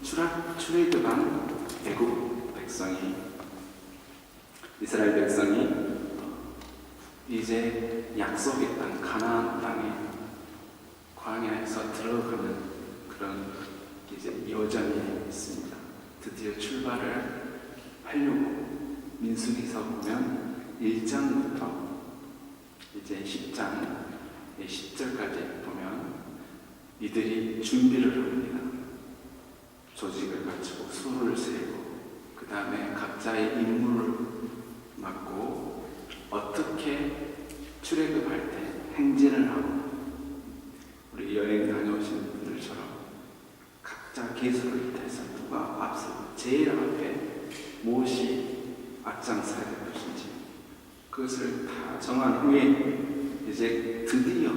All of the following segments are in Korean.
출애굽한 애굽 백성이, 이스라엘 백성이 이제 약속의 땅 가나안 땅에 광야에서 들어가는 그런 이제 여정이 있습니다. 드디어 출발을 하려고 민수기서 보면 1장부터 이제 10장 10절까지 보면 이들이 준비를 합니다. 조직을 갖추고 수를 세고 그 다음에 각자의 임무를 맡고 어떻게 출애굽할 때 행진을 하고, 우리 여행 다녀오신 분들처럼 각자 계수를 타서 누가 앞서 제일 앞에 무엇이 앞장서야 될 것인지 그것을 다 정한 후에 이제 드디어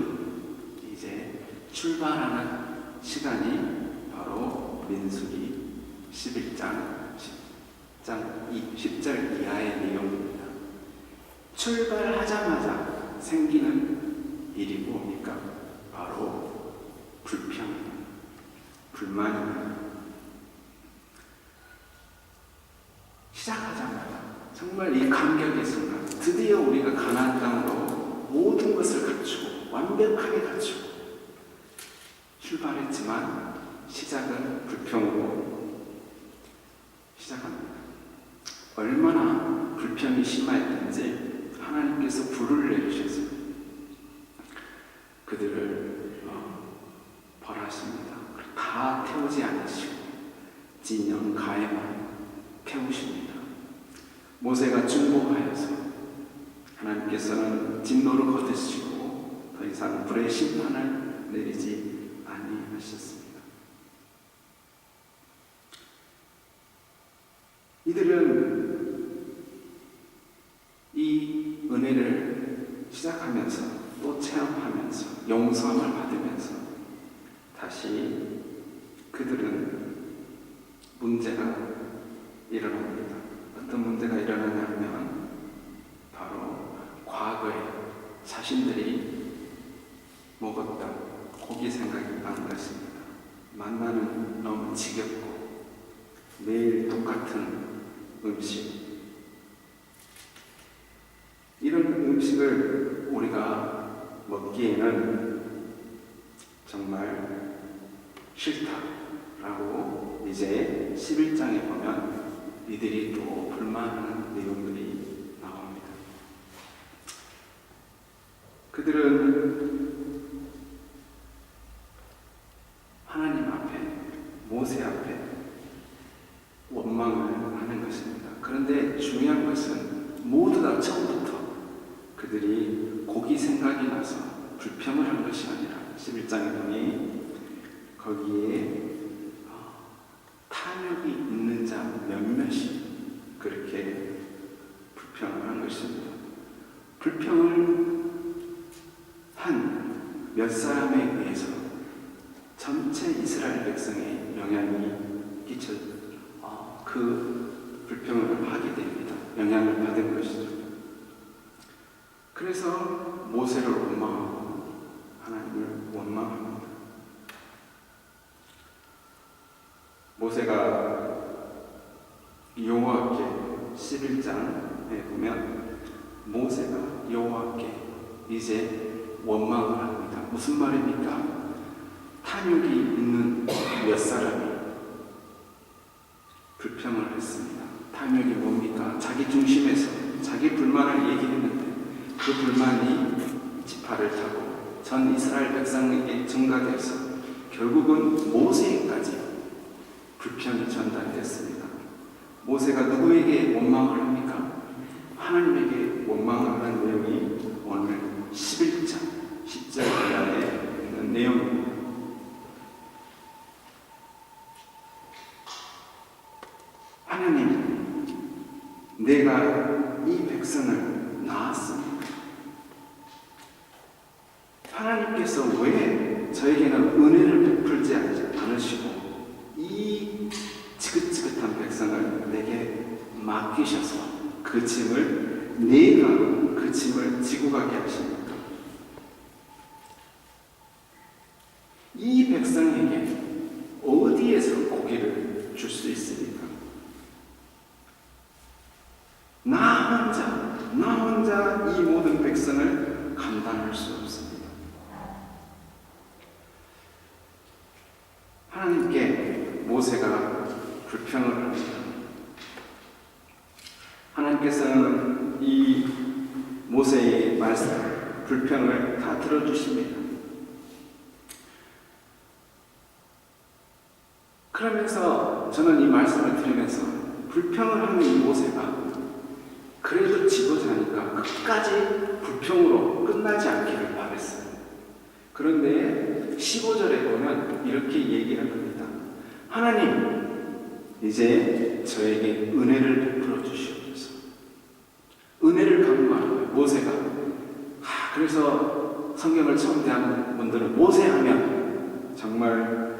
이제 출발하는 시간이 바로 민수기 11장 10절 이하의 내용입니다. 출발하자마자 생기는 일이 뭡니까? 바로 불만입니다. 시작하자마자 정말 이 감격의 순간, 드디어 우리가 가나안 땅으로 모든 것을 갖추고 완벽하게 갖추고 출발했지만 시작은 불평으로 시작합니다. 얼마나 불평이 심했던지 하나님께서 불을 내주셔서 그들을 벌하십니다. 다 태우지 않으시고 진영 가에만 태우십니다. 모세가 중보하여서 하나님께서는 진노를 거두시고 더 이상 불의 심판을 내리지 아니하셨습니다. 이들은 이 은혜를 시작하면서 또 체험하면서 용서함을 받으면서 다시 그들은 문제가 일어납니다. 어떤 문제가 일어나냐면 바로 과거에 자신들이 먹었던 고기 생각이 나는 것입니다. 만나는 너무 지겹고 매일 똑같은 음식, 이런 음식을 우리가 먹기에는 정말 싫다라고 이제 11장에 보면 이들이 또 불만하는 내용들이 나옵니다. 그들은 하나님 앞에, 모세 앞에 원망을 하는 것입니다. 그런데 중요한 것은 모두 다 처음부터 그들이 고기 생각이 나서 불평을 한 것이 아니라 11장에 보니 거기에 탐욕이 있는 자 몇몇이 그렇게 불평을 한 것입니다. 불평을 한 몇 사람에 의해서 전체 이스라엘 백성에 영향이 끼쳐 그 불평을 하게 됩니다. 영향을 받은 것이죠. 그래서 모세를 원망하고 하나님을 원망합니다. 모세가 여호와께 11장에 보면 모세가 여호와께 이제 원망을 합니다. 무슨 말입니까? 탐욕이 있는 몇 사람이 불평을 했습니다. 탐욕이 뭡니까? 자기 중심에서 자기 불만을 얘기했는데 그 불만이 지파를 타고 전 이스라엘 백성에게 전가돼서 결국은 모세에까지 불평이 전달됐습니다. 모세가 누구에게 원망을 합니까? 하나님에게 원망을 하는 내용이 오늘 11장 10절 이하에 있는 내용입니다. 하나님, 내가 이 백성을 낳았습니다. 하나님께서 왜 저에게는 은혜를 베풀지 않으시고 이 지긋지긋한 백성을 내게 맡기셔서 그 짐을, 내가 그 짐을 지고 가게 하십니까? 이 백성에게 어디에서 고기를 혼자 이 모든 백성을 감당할 수 없습니다. 하나님께 모세가 불평을 합니다. 하나님께서는 이 모세의 말씀, 불평을 다 들어주십니다. 그러면서 저는 이 말씀을 들으면서 불평을 하는 이 모세가 그래도 지도자니까 끝까지 불평으로 끝나지 않기를 바랬어요. 그런데 15절에 보면 이렇게 얘기를 합니다. 하나님, 이제 저에게 은혜를 베풀어 주시옵소서. 은혜를 강구하는 거예요, 모세가. 그래서 성경을 처음 대하는 분들은 모세하면 정말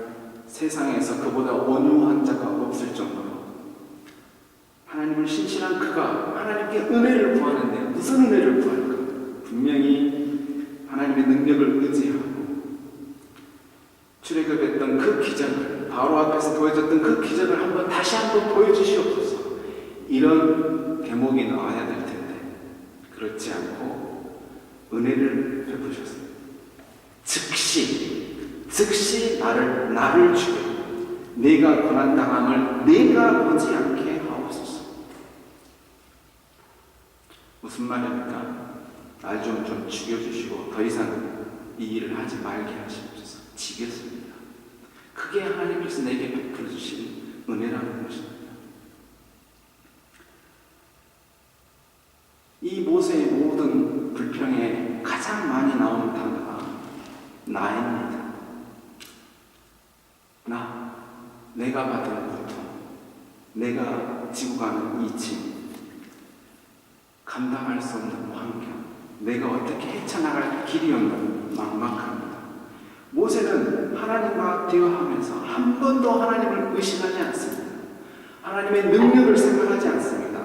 세상에서 그보다 온유한 자가 없을 정도로 하나님을 신실한 그가 하나님께 은혜를 구하는데 무슨 은혜를 구할까? 분명히 하나님의 능력을 의지하고 출애굽했던 그 기적을, 바로 앞에서 보여줬던 그 기적을 다시 한번 보여주시옵소서. 이런 대목이 나와야 될 텐데 그렇지 않고 은혜를 베푸셨어요. 즉시 나를 죽여 내가 고난당함을 내가 보지 않게 하옵소서. 무슨 말입니까? 날 좀 죽여주시고 더 이상 이 일을 하지 말게 하시옵소서. 지겠습니다. 그게 하나님께서 내게 베풀어 주신 은혜라는 것입니다. 이 모세의 모든 불평에 가장 많이 나오는 단어가 나입니다. 내가 받은 고통, 내가 지고 가는 이 짐, 감당할 수 없는 환경, 내가 어떻게 헤쳐나갈 길이 없는 막막합니다. 모세는 하나님과 대화하면서 한 번도 하나님을 의심하지 않습니다. 하나님의 능력을 생각하지 않습니다.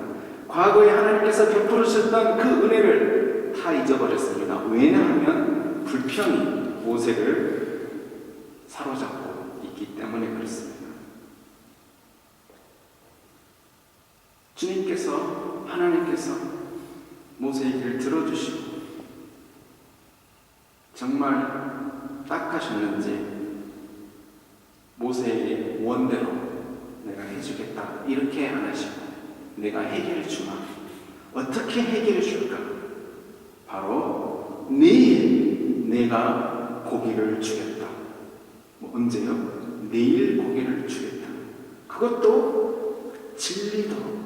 과거에 하나님께서 베풀어 주셨던 그 은혜를 다 잊어버렸습니다. 왜냐하면 불평이 모세를 사로잡고 있기 때문에 그렇습니다. 하나님께서 모세의 길을 들어주시고 정말 닦아줬는지 모세의 원대로 내가 해주겠다 이렇게 안 하시고 내가 해결해 주마. 어떻게 해결해 줄까? 바로 내일 내가 고기를 주겠다. 언제요? 내일 고기를 주겠다. 그것도 진리도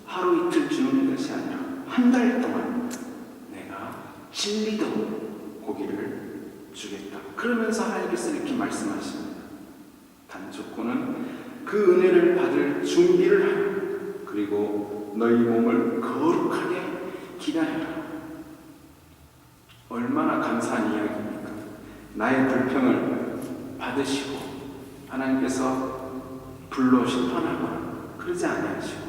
하루 이틀 주는 것이 아니라 한 달 동안 내가 진리도 고기를 주겠다. 그러면서 하나님께서 이렇게 말씀하십니다. 단 조건은 그 은혜를 받을 준비를 하라. 그리고 너희 몸을 거룩하게 기다려라. 얼마나 감사한 이야기입니까? 나의 불평을 받으시고 하나님께서 불로 심판하거나 그러지 아니하시고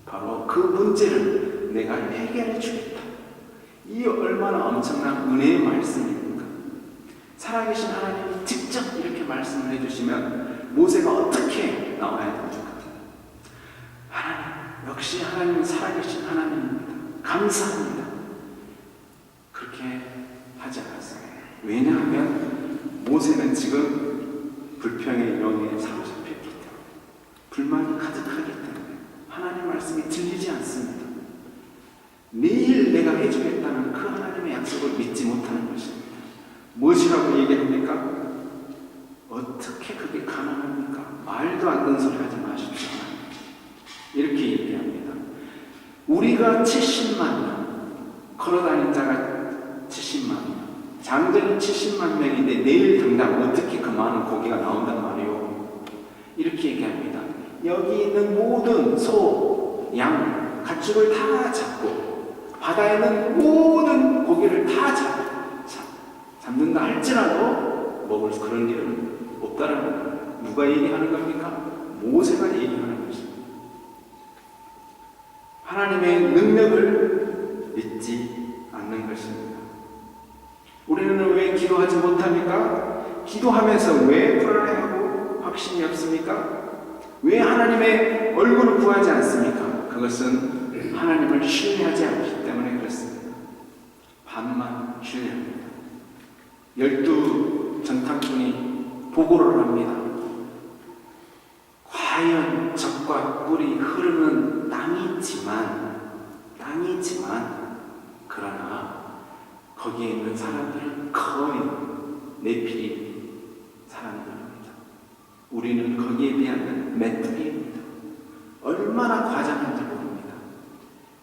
바로 그 문제를 내가 해결해 주겠다. 이 얼마나 엄청난 은혜의 말씀입니까? 살아계신 하나님이 직접 이렇게 말씀을 해주시면 모세가 어떻게 나와야 됩니까? 하나님, 역시 하나님은 살아계신 하나님입니다. 감사합니다. 그렇게 하지 않았어요. 왜냐하면 모세는 지금 불평의 영에 사로잡혔기 때문에, 불만이 가득하기 때문에 하나님 말씀이 들리지 않습니다. 내일 내가 해주겠다는 그 하나님의 약속을 믿지 못하는 것입니다. 무엇이라고 얘기합니까? 어떻게 그게 가능합니까? 말도 안 되는 소리 하지 마십시오. 이렇게 얘기합니다. 우리가 70만 명, 걸어다닌 자가 70만 명, 장정이 70만 명인데 내일 당장 어떻게 그 많은 고기가 나온단 말이에요. 이렇게 얘기합니다. 여기 있는 모든 소, 양, 가축을 다 잡고 바다에 있는 모든 고기를 다 잡는다 할지라도 먹을 그런 일은 없다는 겁니다. 누가 얘기하는 겁니까? 모세가 얘기하는 것입니다. 하나님의 능력을 믿지 않는 것입니다. 우리는 왜 기도하지 못합니까? 기도하면서 왜 불안해하고 확신이 없습니까? 왜 하나님의 얼굴을 구하지 않습니까? 그것은 하나님을 신뢰하지 않기 때문에 그렇습니다. 반만 신뢰합니다. 12 정탐꾼이 보고를 합니다. 과연 적과 꿀이 흐르는 땅이지만 그러나 거기에 있는 사람들은 거의 네피리 사람들입니다. 우리는 거기에 비하면 메뚜기입니다. 얼마나 과장한지 모릅니다.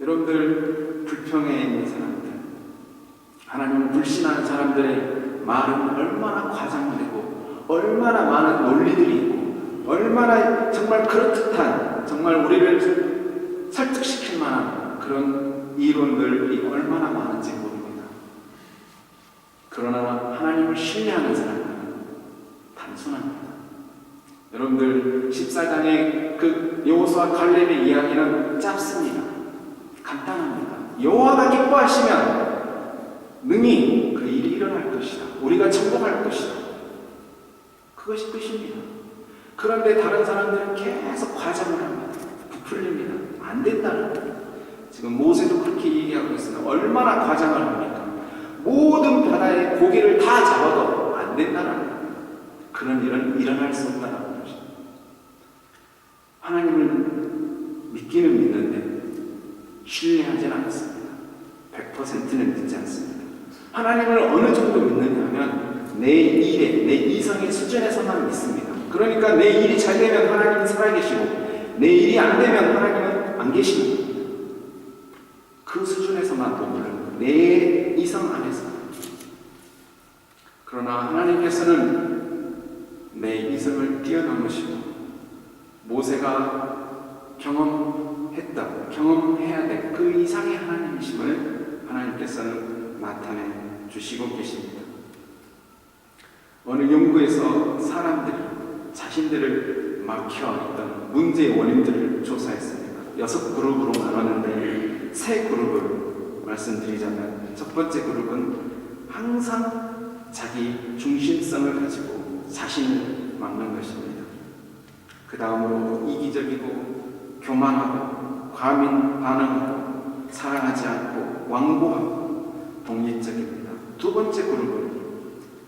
여러분들, 불평에 있는 사람들, 하나님을 불신하는 사람들의 말은 얼마나 과장되고 얼마나 많은 논리들이 있고 얼마나 정말 그럴듯한, 정말 우리를 설득시킬 만한 그런 이론들이 얼마나 많은지 모릅니다. 그러나 하나님을 신뢰하는 사람은 단순합니다. 여러분들, 14장의 그 여호수아 갈렙의 이야기는 짧습니다. 간단합니다. 여호와가 기뻐하시면 능히 그 일이 일어날 것이다. 우리가 정복할 것이다. 그것이 끝입니다. 그런데 다른 사람들은 계속 과장을 합니다. 부풀립니다. 안 된다는 거예요. 지금 모세도 그렇게 얘기하고 있습니다. 얼마나 과장을 합니까? 모든 바다의 고기를 다 잡아도 안 된다는 거예요. 그런 일은 일어날 수 없다는 것입니다. 하나님을 믿기는 믿는데 신뢰하지는 않습니다. 100%는 믿지 않습니다. 하나님을 어느 정도 믿느냐 하면 내 일에, 내 이성의 수준에서만 믿습니다. 그러니까 내 일이 잘 되면 하나님은 살아계시고 내 일이 안 되면 하나님은 안 계십니다. 그 수준에서만 머무르는 내 이성 안에서. 그러나 하나님께서는 내 이성을 뛰어넘으시고 모세가 경험해야 될 그 이상의 하나님이심을 하나님께서는 나타내 주시고 계십니다. 어느 연구에서 사람들이 자신들을 막혀있던 문제의 원인들을 조사했습니다. 6그룹으로 나눴는데 3그룹을 말씀드리자면, 첫 번째 그룹은 항상 자기 중심성을 가지고 자신을 막는 것입니다. 그 다음으로 이기적이고 교만하고 과민 반응하고 사랑하지 않고 완고하고 독립적입니다. 두 번째 그룹은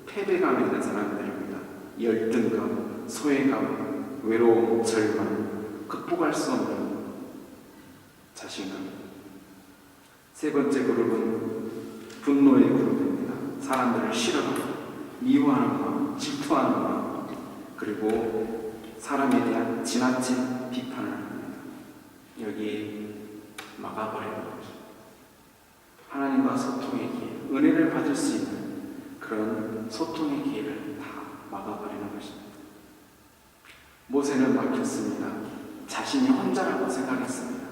패배감 있는 사람들입니다. 열등감, 소외감, 외로움, 절망, 극복할 수 없는 자신감. 세 번째 그룹은 분노의 그룹입니다. 사람들을 싫어하고 미워하는 마음, 질투하는 마음, 그리고 사람에 대한 지나친 비판을 합니다. 여기에 막아버리는 거죠. 하나님과 소통의 기회, 은혜를 받을 수 있는 그런 소통의 기회를 다 막아버리는 것입니다. 모세는 막혔습니다. 자신이 혼자라고 생각했습니다.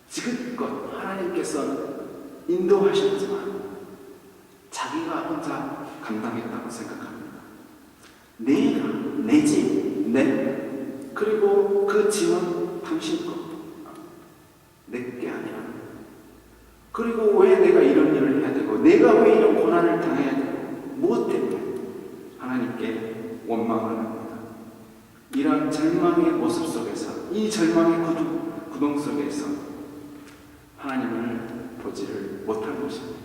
지금껏 하나님께서 인도하셨지만 자기가 혼자 감당했다고 생각합니다. 내가, 내 집, 그리고 그 집은 당신 것, 내게 아니라. 그리고 왜 내가 이런 일을 해야 되고, 내가 왜 이런 고난을 당해야 되고, 무엇 때문에 하나님께 원망을 합니다. 이런 절망의 모습 속에서, 이 절망의 구동 속에서 하나님을 보지를 못한 것입니다.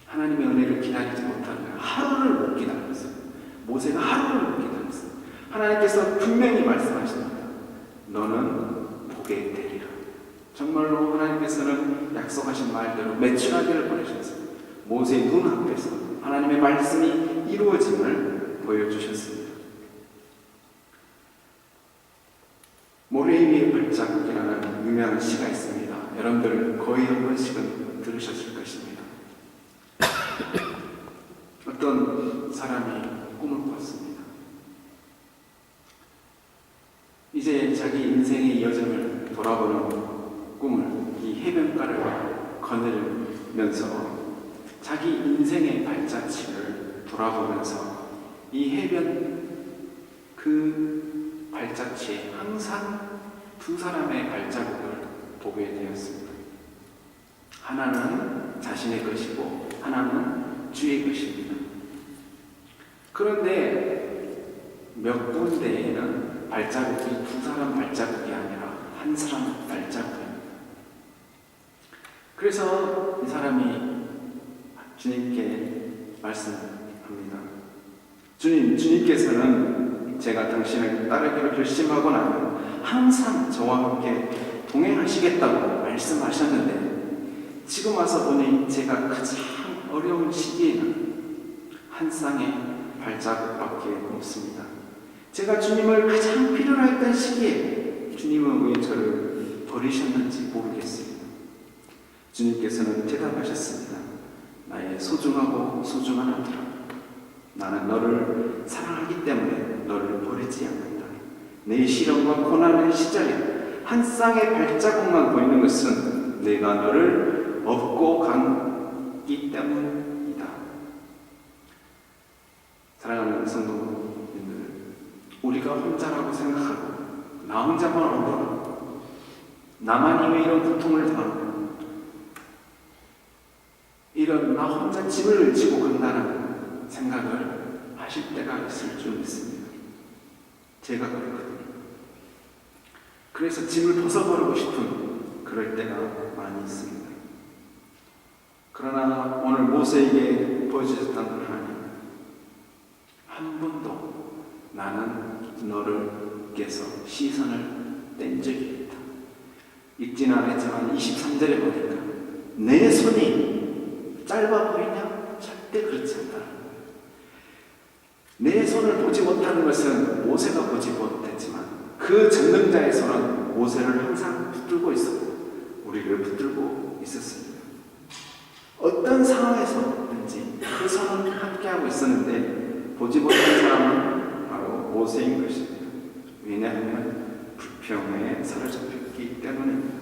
하나님의 은혜를 기다리지 못하는 거예요. 하루를 못 기다렸어요. 모세가 하루를 못 기다렸어요. 하나님께서 분명히 말씀하십니다. 너는 복에 되리라. 정말로 하나님께서는 약속하신 말대로 메추라기를 보내셨어요. 모세의 눈앞에서 하나님의 말씀이 이루어짐을 보여주셨습니다. 모래 위의 발자국이라는 유명한 시가 있습니다. 여러분들 거의 한 번씩은 들으셨을 것입니다. 어떤 사람이 꿈을 꿨습니다. 이제 자기 인생의 여정을 돌아보는 꿈을, 이 해변가를 거닐면서 자기 인생의 발자취를 돌아보면서 이 해변 그 발자취에 항상 두 사람의 발자국을 보게 되었습니다. 하나는 자신의 것이고 하나는 주의 것입니다. 그런데 몇 군데에는 발자국이 두 사람 발자국이 아니라 한 사람 발자국입니다. 그래서 이 사람이 주님께 말씀합니다. 주님께서는 제가 당신을 따르기로 결심하고 나면 항상 저와 함께 동행하시겠다고 말씀하셨는데, 지금 와서 보니 제가 가장 어려운 시기에는 한 쌍의 발자국밖에 없습니다. 제가 주님을 가장 필요로 했던 시기에 주님은 왜 저를 버리셨는지 모르겠습니다. 주님께서는 대답하셨습니다. 나의 소중하고 소중한 아들아, 나는 너를 사랑하기 때문에 너를 버리지 않는다. 내 시련과 고난의 시절에 한 쌍의 발자국만 보이는 것은 내가 너를 업고 갔기 때문이다. 사랑하는 성도님들, 우리가 혼자라고 생각하고 나 혼자만 억울하고 나만이 왜 이런 고통을 당하고 이런 나 혼자 짐을 지고 간다는 생각을 하실 때가 있을 줄 믿습니다. 제가 그렇거든요. 그래서 짐을 벗어버리고 싶은 그럴 때가 많이 있습니다. 그러나 오늘 모세에게 보여주셨던 하나님, 한 번도 나는 너를께서 시선을 뗀 적이 있다. 읽지는 않았지만 23절에 보니까 내 손이 짧아 보이냐? 절대 그렇지 않다. 내 손을 보지 못하는 것은 모세가 보지 못했지만 그 전능자의 손은 모세를 항상 붙들고 있었고 우리를 붙들고 있었습니다. 어떤 상황에서든지 그 손은 함께하고 있었는데 보지 못한 사람은 바로 모세인 것입니다. 왜냐하면 불평에 사로잡혔기 때문입니다.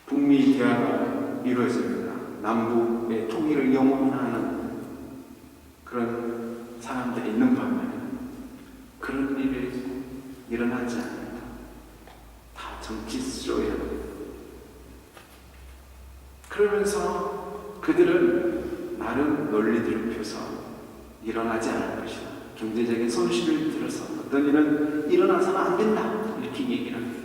북미 대화가 이루어집니다. 남북의 통일을 영원하는 그런 사람들이 있는 반면에 그런 일이 일어나지 않는다. 다 정치스러워야 합니다. 그러면서 그들은 나름 논리들을 펴서 일어나지 않을 것이다. 경제적인 손실을 들어서 어떤 일은 일어나서는 안 된다. 이렇게 얘기를 합니다.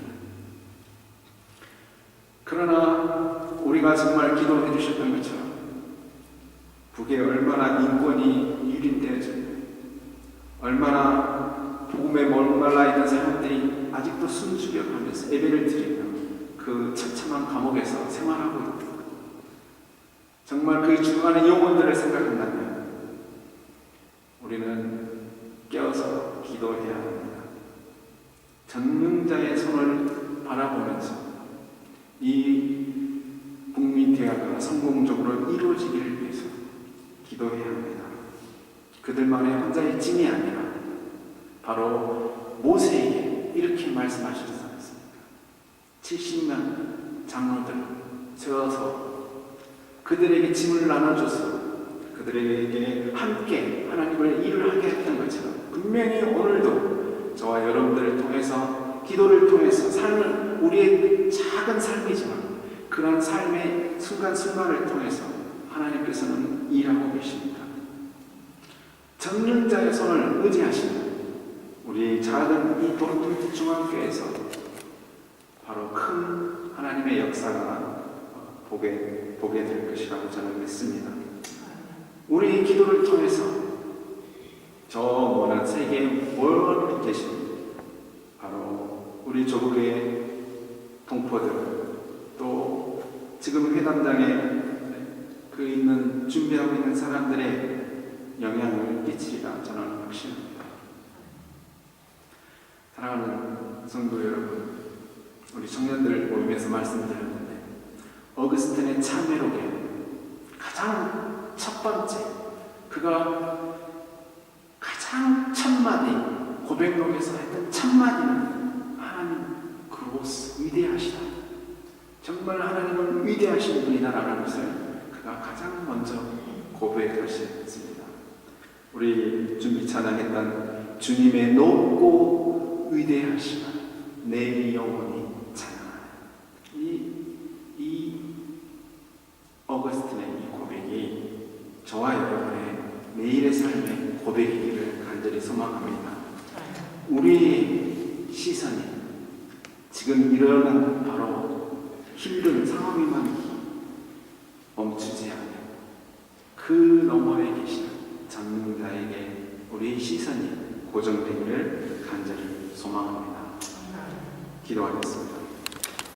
그러나 우리가 정말 기도해 주셨던 것처럼 북에 얼마나 인권이 유린되어지고 얼마나 복음에 목말라 있는 사람들이 아직도 숨죽여가면서 예배를 드리며 그 처참한 감옥에서 생활하고 있다. 정말 그 죽어가는 영혼들을 생각한다면 우리는 깨어서 기도해야 합니다. 전능자의 손을 바라보면서 이 북미 대화가 성공적으로 이루어지기를 위해서 기도해야 합니다. 그들만의 혼자의 짐이 아니라 바로 모세에게 이렇게 말씀하셨지 않습니까? 70명 장로들 세워서 그들에게 짐을 나눠줘서 그들에게 함께 하나님을 일을 하게 했던 것처럼 분명히 오늘도 저와 여러분들을 통해서 기도를 통해서 삶을 우리의 작은 삶이지만 그런 삶의 순간순간을 통해서 하나님께서는 일하고 계십니다. 전능자의 손을 의지하시는 우리 작은 이 도로통지 중앙교회에서 바로 큰 하나님의 역사가 보게 될 것이라고 저는 믿습니다. 우리 기도를 통해서 저 먼 세계에 멀리 계신 바로 우리 조국의 동포들 또 지금 회담장에 그 있는 준비하고 있는 사람들의 영향을 끼치리라 저는 확신합니다. 사랑하는 성도 여러분, 우리 청년들 모임에서 말씀드렸는데 어거스틴의 참회록에 가장 첫 번째 그가 가장 첫 마디 고백록에서 했던 첫 마디는 하나님 그로스 위대하시다. 정말 하나님은 위대하신 분이다라는 것을 그가 가장 먼저 고백하셨습니다. 우리 준비 찬양했던 주님의 높고 위대하시다 내 영혼이 찬양하네. 이 어거스틴의 이 고백이 저와 여러분의 매일의 삶의 고백이기를 간절히 소망합니다. 우리의 시선이 지금 일어나는 바로 힘든 상황에만 멈추지 않아요. 그 너머에 계시는 전능자에게 우리의 시선이 고정되기를 간절히 소망합니다. 기도하겠습니다.